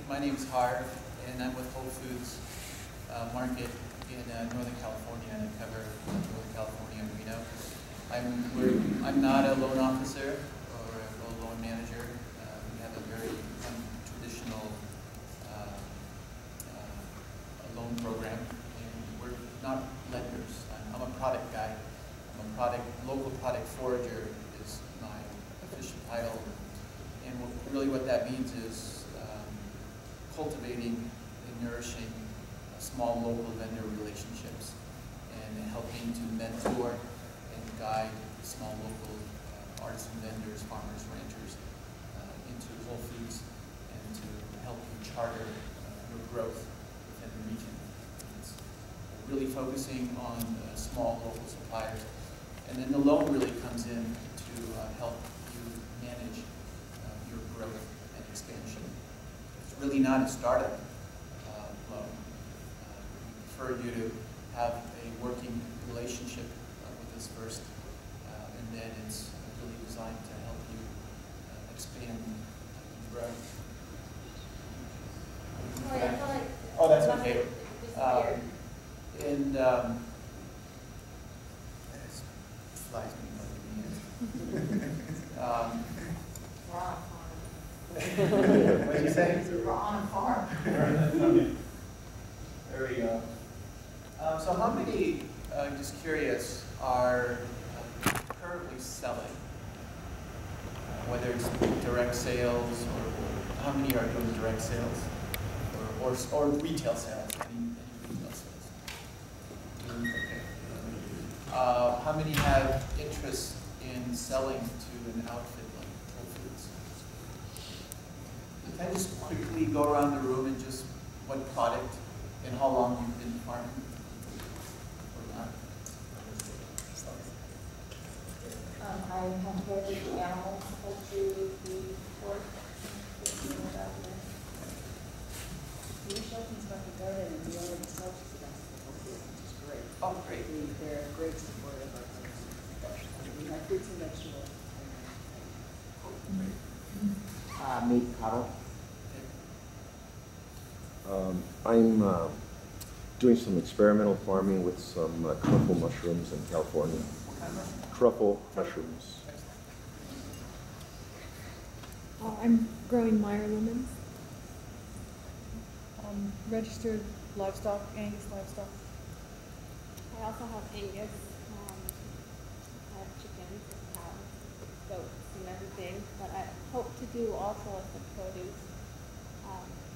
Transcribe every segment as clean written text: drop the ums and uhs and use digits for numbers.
my name's Harv, and I'm with Whole Foods Market in Northern California, and I cover Northern California and Reno. I'm not a loan officer or a loan manager. We have a very untraditional loan program, and we're not lenders. I'm a product guy. I'm a local product forager is my official title. And really what that means is cultivating and nourishing small local vendor relationships and helping to mentor and guide small local artisan vendors, farmers, ranchers into Whole Foods and to help you charter your growth within the region. It's really focusing on small local suppliers. And then the loan really comes in to help you manage your growth and expansion. It's really not a startup loan. We prefer you to have a working relationship with us first, and then it's really designed to help you expand and grow. Sorry, I feel like oh, that's okay. And it flies me by the ears. What did you say? we're on a farm. There we go. So how many, I'm just curious, are currently selling? Whether it's direct sales, or how many are doing direct sales? Or retail sales, any retail sales? Okay. How many have interest in selling to an outfit like Whole Foods? Can I just quickly go around the room and just what product and how long you've been farming or not? I have raised animals, poultry, beef, pork. Your Shelton's about the garden and the owner himself is about the which is great. Oh, great. They're a great supporter of our garden. We have fruits and vegetables. Meat cattle. I'm doing some experimental farming with some truffle mushrooms in California. Truffle mushrooms. I'm growing Meyer lemons. Registered livestock, Angus livestock. I also have Angus. I have chickens, cows, goats, and everything. But I hope to do also some produce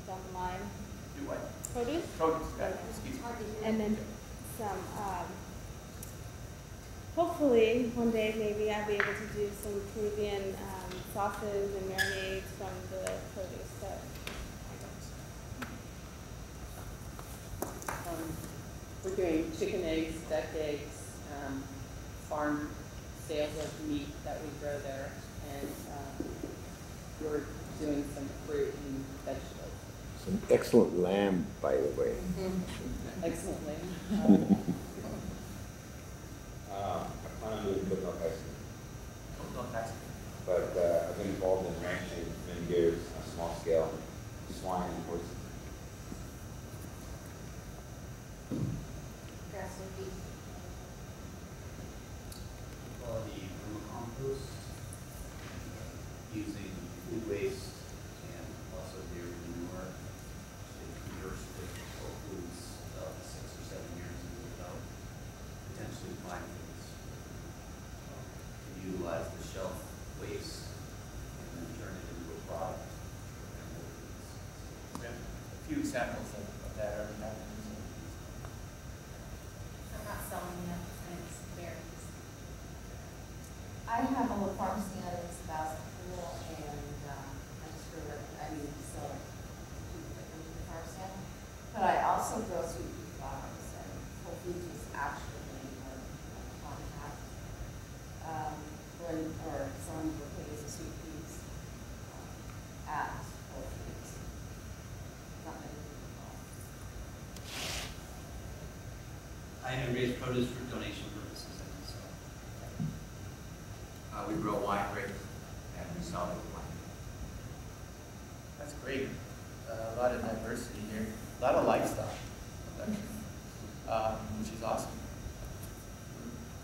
down the line. Do what? Produce? Produce, got it. Excuse me. And then some, hopefully one day maybe I'll be able to do some Peruvian sauces and marinades from the produce that I got. We're doing chicken eggs, duck eggs, farm sales of meat that we grow there, and we're doing some fruit and vegetables. Some excellent lamb, by the way. Excellent lamb. I plan on doing Cook Ice Fantastic. but I've been involved in ranching for many years on a small scale, swine and horses. Grass-fed beef. Quality vermicompost, using food waste and also dairy manure. It converts with Whole Foods about 6 or 7 years into about potentially 5 years. To utilize the shelf waste and then turn it into a product. We have a few examples of that already happening. I'm not selling yet, and it's berries. I have a little farm stand in Sebastopol, and I just grew it. I mean, sell it to the farm stand. But I also grow sweet pea flowers, and Whole Foods is actually getting more contact. Or selling bouquets of sweet peas at Whole Foods. Not many people. I raise produce for donation purposes and we sell. We grow wine grapes and we sell the wine. That's great. a lot of diversity here, a lot of livestock production, which is awesome.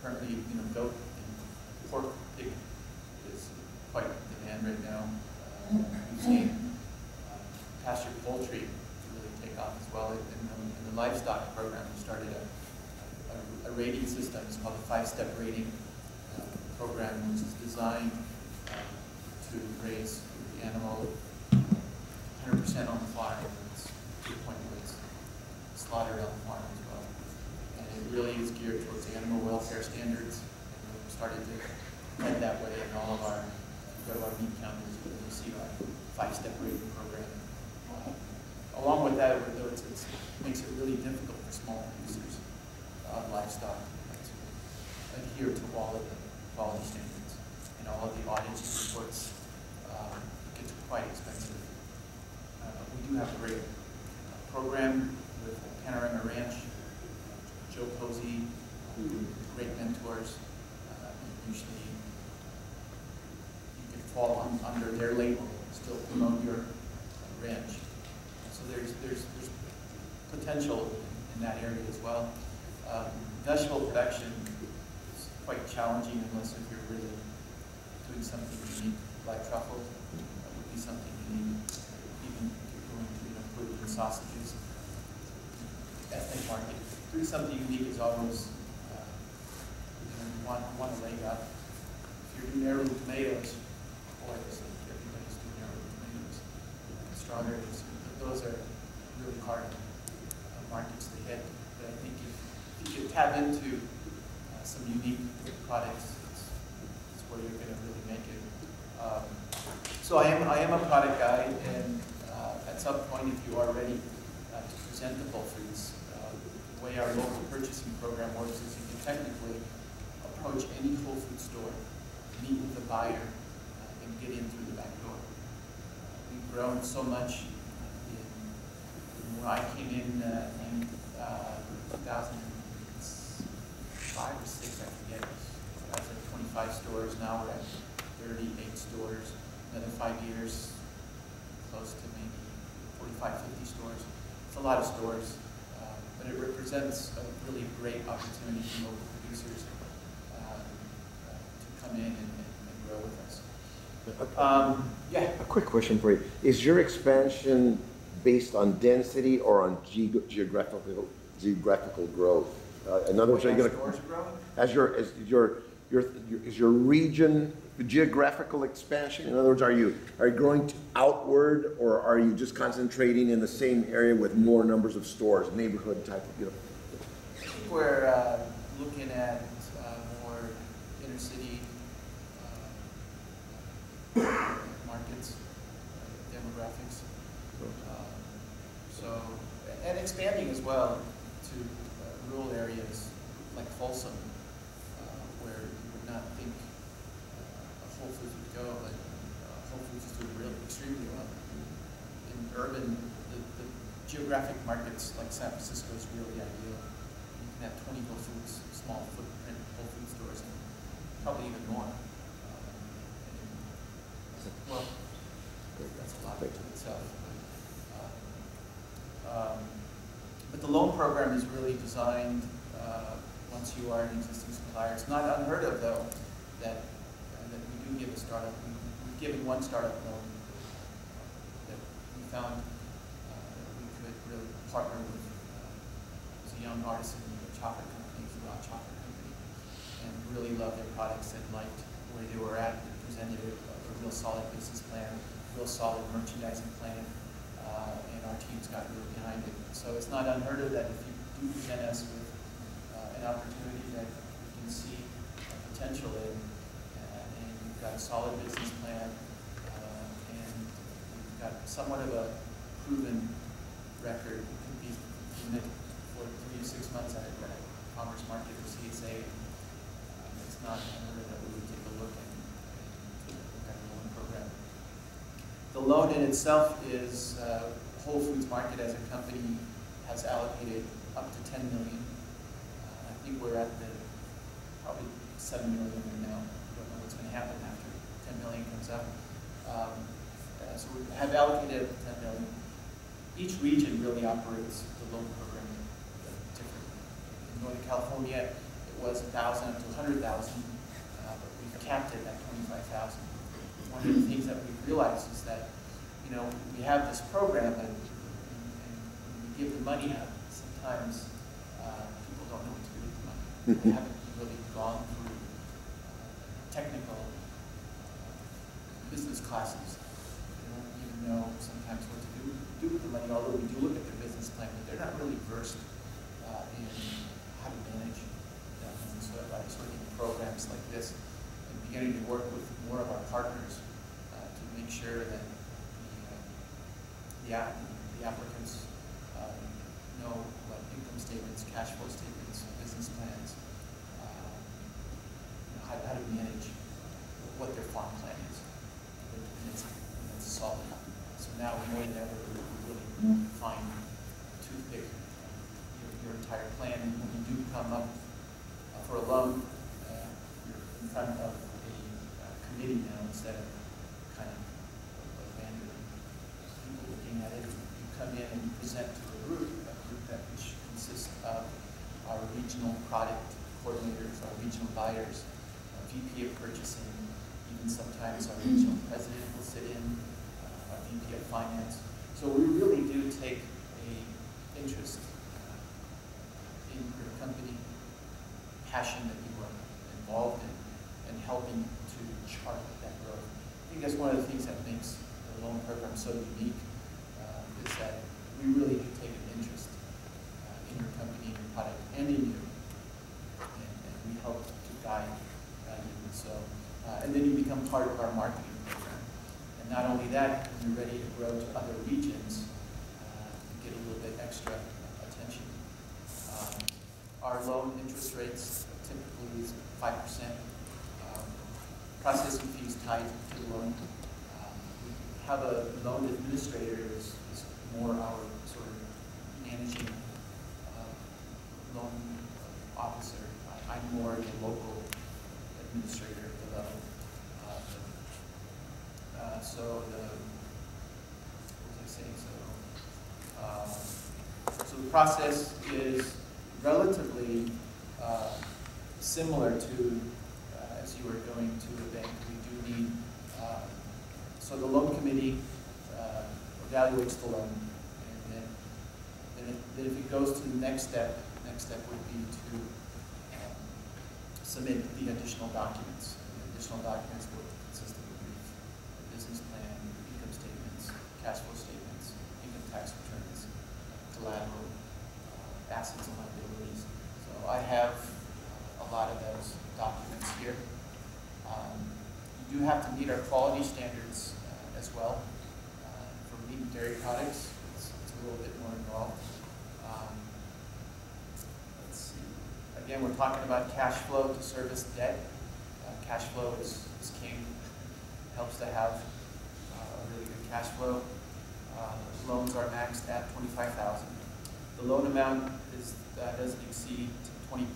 Currently, goat and pork, pig is quite in demand right now. We've seen pasture poultry really take off as well. In the livestock program, we started a rating system. It's called a 5-step rating program, which is designed to raise the animal 100% on the farm. It's to the point where it's slaughtered on the farm as well. And it really is geared towards animal welfare standards. And we've started to head that way in all of our, if you go to our meat counters, you'll see our 5-step rating program. Along with that, though, it makes it really difficult for small producers of livestock to adhere to all of the quality standards. And all of the audits and reports get quite expensive. We do have a great program with Panorama Ranch, Joe Posey, great mentors. Usually you can fall under their label and still promote your ranch. So there's potential in that area as well. Vegetable production is quite challenging unless if you're really doing something unique like truffles. That would be something unique. Even if you're going to put in sausages, ethnic market. Doing something unique is always you want to leg up. If you're doing heirloom tomatoes, boy, everybody's doing heirloom tomatoes. Strawberries, those are really hard markets to hit. But I think if you can tap into some unique products, it's where you're going to really make it. So I am a product guy, and at some point, if you are ready to present the Whole Foods, the way our local purchasing program works is you can technically approach any Whole Food store, meet with the buyer, and get in through the back door. We've grown so much. When I came in 2005 or 6, I forget. I was at 25 stores. Now we're at 38 stores. Another 5 years, close to maybe 45, 50 stores. It's a lot of stores, but it represents a really great opportunity for local producers to come in and grow with us. Yeah. A quick question for you. Is your expansion based on density or on geographical growth? In other words, are you going to, is your region geographical expansion? In other words, are you growing outward, or are you just concentrating in the same area with more numbers of stores, neighborhood type of? I think we're looking at more inner city markets, demographics. And expanding as well to rural areas like Folsom, where you would not think Whole Foods would go, but Whole Foods is doing really extremely well. In urban, the geographic markets like San Francisco is really ideal. You can have 20 Whole Foods, small footprint Whole Food stores, and probably even more. Well, that's a lot to itself. But the loan program is really designed, once you are an existing supplier. It's not unheard of, though, that we do give a startup. We've given one startup loan that we found that we could really partner with. It was a young artisan chocolate company, it was a raw chocolate company, and really loved their products and liked where they were at. They presented a real solid business plan, real solid merchandising plan. And our team's got really behind it. So it's not unheard of that if you do present us with an opportunity that we can see potential in, and you've got a solid business plan, and you've got somewhat of a proven record. You could be in it for 3 to 6 months at a commerce market or CSA. It's not unheard of that we would take a look and look at the loan program. The loan in itself is Whole Foods Market as a company has allocated up to $10 million. I think we're at probably $7 million right now. I don't know what's going to happen after $10 million comes up. So we have allocated up to $10 million. each region really operates the loan program differently. In Northern California, it was 1,000 up to 100,000, but we've capped it at 25,000. One of the things that we've realized is that, you know, we have this program and we give the money out. Sometimes people don't know what to do with the money. They haven't really gone through technical business classes. They don't even know sometimes what to do with the money, although we do look at their business plan, but they're not really versed in how to manage them. And so by sort of programs like this and beginning to work with more of our partners to make sure that the applicants know what income statements, cash flow statements, business plans, how to manage what their farm plan is. And it's solid. So now more than ever, we really find toothpick your entire plan. And when you do come up for a loan, you're in front of a committee now instead of kind of random people looking at it. You come in and you present to a group that which consists of our regional product coordinators, our regional buyers, our VP of purchasing, even sometimes our regional president will sit in, our VP of finance. So we really do take an interest in your company, passion that you are involved in, and helping to chart that growth. I think that's one of the things that makes the loan program so unique, is that we really do take an interest in your company, in your product, and in you, and we help to guide you. So, and then you become part of our marketing program. And not only that, when you're ready to grow to other regions, you get a little bit extra attention. Our loan interest rates typically is 5%. Processing fees tied to the loan. We have a loan administrator is more our sort of managing loan officer. I'm more the local administrator of the loan. What was I saying? So the process is relatively similar to as you are going to a bank. We do need, so the loan committee evaluates the loan, and then if it goes to the next step would be to submit the additional documents. The additional documents will consist of a brief, a business plan, income statements, cash flow statements, income tax returns, collateral, assets and liabilities. So I have a lot of those documents here. You do have to meet our quality standards as well. For meat and dairy products, it's a little bit more involved. Let's see. Again, we're talking about cash flow to service debt. Cash flow is king. Helps to have a really good cash flow. Loans are maxed at $25,000. The loan amount is doesn't exceed 80%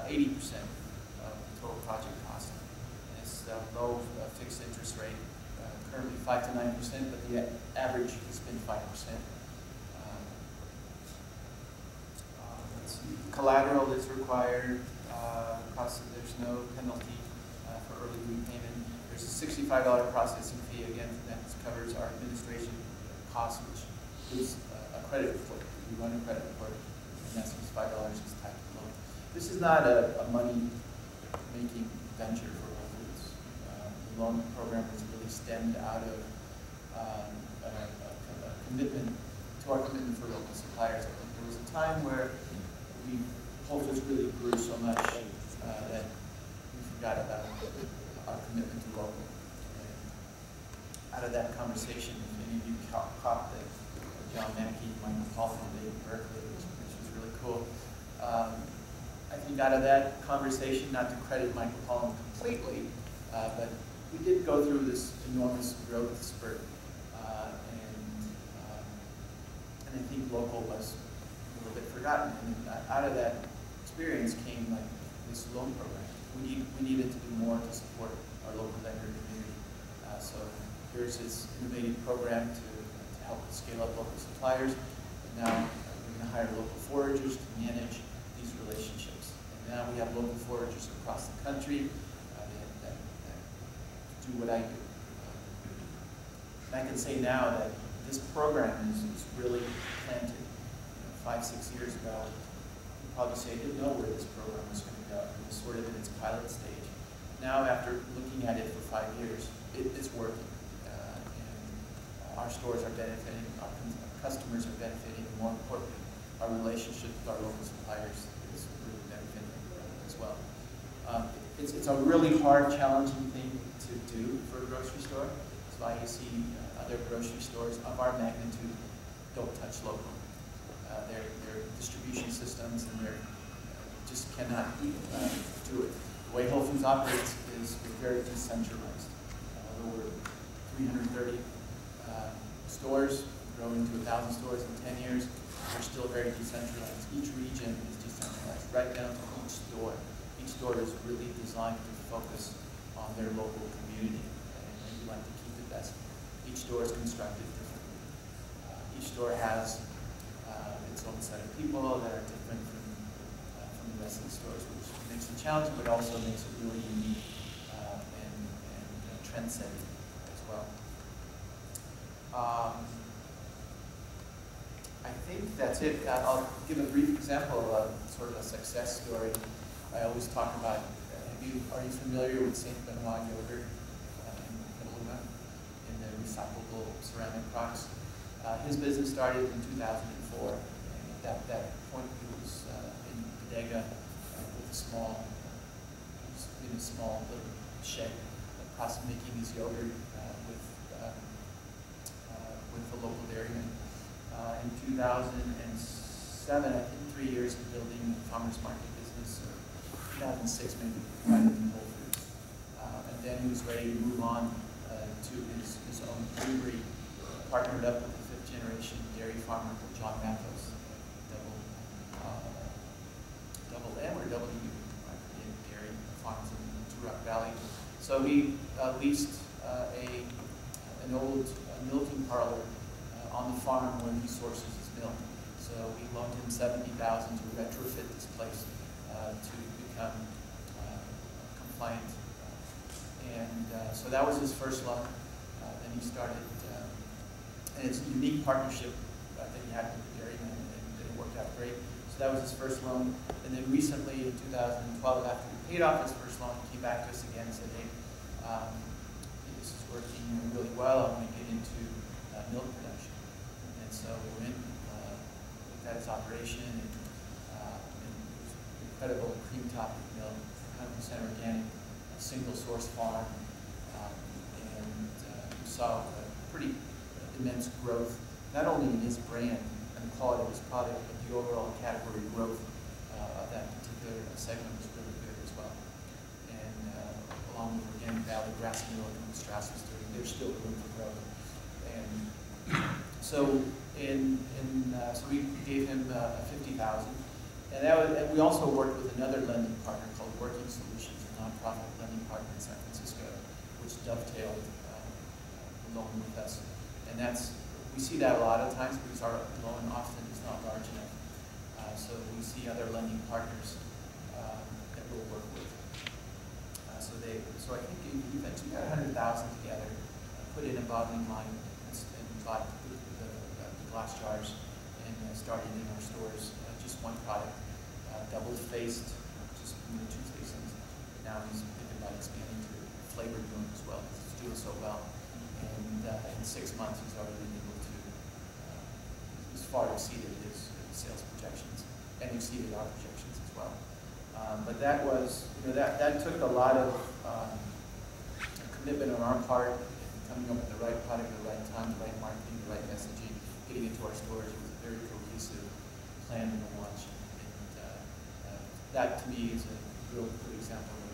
of the total project cost. And it's a low fixed interest rate, currently 5 to 9%, but the average has been 5%. Let's see. Collateral is required. There's no penalty for early repayment. There's a $65 processing fee. Again, that covers our administration costs, which is a credit report. We run a credit report, and that $65 is tied to the loan. This is not a money-making venture for Whole Foods. The loan program was really stemmed out of a commitment to our commitment for local suppliers. I think there was a time where Whole Foods really grew so much that we forgot about our commitment to local. And out of that conversation, if any of you caught the John Mackey, Michael Pollan debate in Berkeley, which was really cool. I think out of that conversation, not to credit Michael Pollan completely, but we did go through this enormous growth spurt, and I think local was a little bit forgotten. And out of that experience came like this loan program. We needed to do more to support our local lender community. So here's this innovative program to help us scale up local suppliers. And now we're going to hire local foragers to manage these relationships. And now we have local foragers across the country that do what I do. And I can say now that this program is really planted. 5, 6 years ago, you'd probably say I didn't know where this program was going to go. It was sort of in its pilot stage. Now, after looking at it for 5 years, it's working. And our stores are benefiting, our customers are benefiting, and more importantly, our relationship with our local suppliers is really benefiting as well. It's a really hard, challenging thing to do for a grocery store. That's why you see other grocery stores of our magnitude don't touch local. Their distribution systems and their just cannot do it. The way Whole Foods operates is very decentralized. We're 330 stores, growing to 1,000 stores in 10 years. We're still very decentralized. Each region is decentralized, right down to each store. Each store is really designed to focus on their local community, and we like to keep it best. Each store is constructed differently. Each store has its own set of people that are different from the rest of the stores, which makes it challenging, but also makes it really unique and trend-setting as well. I think that's it. I'll give a brief example of sort of a success story. I always talk about, are you familiar with St. Benoit yogurt in Petaluma, in the recyclable ceramic rocks? His business started in 2004. At that point, he was in Bodega with a small little shed, making his yogurt with the local dairyman. In 2007, I think 3 years of building a farmer's market business, or 2006 maybe, right in Whole Foods. And then he was ready to move on to his own brewery, partnered up with the 5th generation dairy farmer, John Mathos. Double M or W, in dairy farms in Turok Valley. So he leased an old milking parlor on the farm where he sources his milk. So we loaned him $70,000 to retrofit this place to become compliant. And so that was his first loan. Then he started, and it's a unique partnership that he had with the dairyman, and it worked out great. So that was his first loan. And then recently, in 2012, after he paid off his first loan, he came back to us again and said, hey, this is working really well. I want to get into milk production. And so we went, looked at his operation, and it was incredible cream top milk, 100% organic, a single source farm. And we saw a pretty immense growth, not only in his brand and the quality of his product, but the overall category growth of that particular segment was really good as well. And along with Organic Valley, Grass Milk, and Strauss was doing, there's still room for growth. And so so we gave him $50,000, and we also worked with another lending partner called Working Solutions, a nonprofit lending partner in San Francisco, which dovetailed the loan with us. And we see that a lot of times because our loan often is not large enough. So we see other lending partners that we'll work with. So I think we got 100,000 together, put in a bottling line, and bought the glass jars, and started in our stores. Just one product, double-faced, just two facings. Now he's thinking about expanding to flavored milk as well, because it's doing so well. And in 6 months, he's already been able to, he's far exceeded his sales projections, and exceeded our projections as well. But that was, that took a lot of commitment on our part, coming up with the right product at the right time, the right marketing, the right messaging, getting into our stores. It was a very cohesive plan to launch. And that, to me, is a real good example of